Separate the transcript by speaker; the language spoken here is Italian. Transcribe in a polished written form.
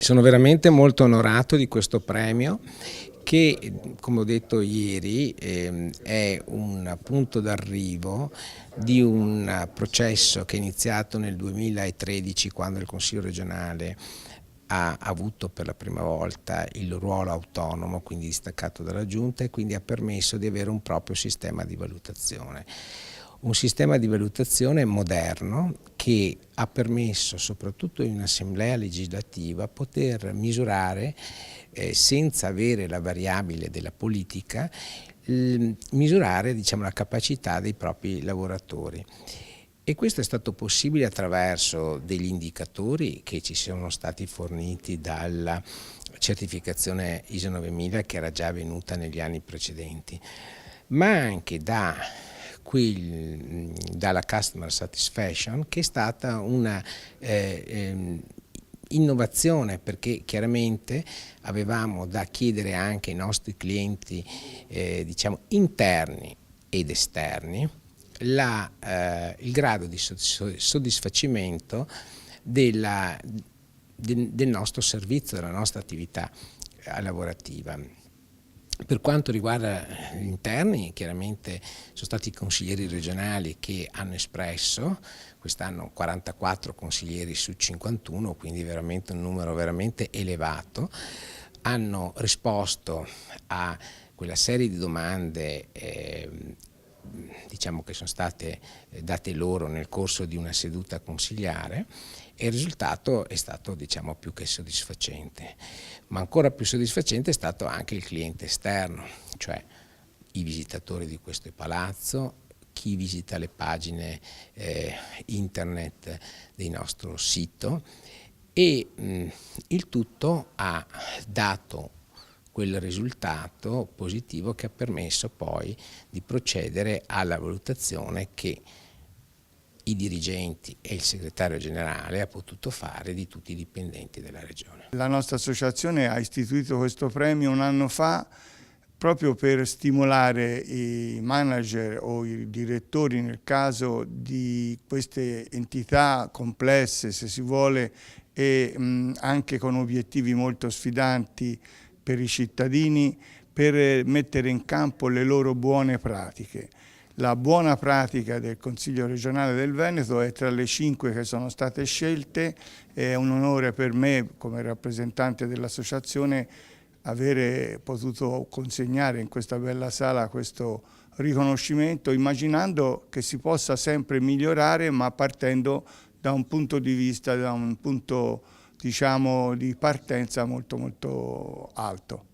Speaker 1: Sono veramente molto onorato di questo premio che, come ho detto ieri, è un punto d'arrivo di un processo che è iniziato nel 2013, quando il Consiglio regionale ha avuto per la prima volta il ruolo autonomo, quindi distaccato dalla Giunta, e quindi ha permesso di avere un proprio sistema di valutazione. Un sistema di valutazione moderno che ha permesso, soprattutto in un'assemblea legislativa, poter misurare, senza avere la variabile della politica, misurare, diciamo, la capacità dei propri lavoratori. E questo è stato possibile attraverso degli indicatori che ci sono stati forniti dalla certificazione ISO 9000, che era già avvenuta negli anni precedenti, ma anche dalla customer satisfaction, che è stata una innovazione, perché chiaramente avevamo da chiedere anche ai nostri clienti diciamo interni ed esterni il grado di soddisfacimento del nostro servizio, della nostra attività lavorativa. Per quanto riguarda gli interni, chiaramente sono stati i consiglieri regionali che hanno espresso, quest'anno 44 consiglieri su 51, quindi veramente un numero veramente elevato, hanno risposto a quella serie di domande diciamo che sono state date loro nel corso di una seduta consigliare, e il risultato è stato, diciamo, più che soddisfacente. Ma ancora più soddisfacente è stato anche il cliente esterno, cioè i visitatori di questo palazzo, chi visita le pagine internet del nostro sito, e il tutto ha dato quel risultato positivo che ha permesso poi di procedere alla valutazione che i dirigenti e il segretario generale ha potuto fare di tutti i dipendenti della regione.
Speaker 2: La nostra associazione ha istituito questo premio un anno fa proprio per stimolare i manager o i direttori, nel caso di queste entità complesse, se si vuole, e anche con obiettivi molto sfidanti per i cittadini, per mettere in campo le loro buone pratiche. La buona pratica del Consiglio regionale del Veneto è tra le 5 che sono state scelte. È un onore per me, come rappresentante dell'associazione, avere potuto consegnare in questa bella sala questo riconoscimento, immaginando che si possa sempre migliorare, ma partendo da un punto di vista, da un punto, diciamo, di partenza molto molto alto.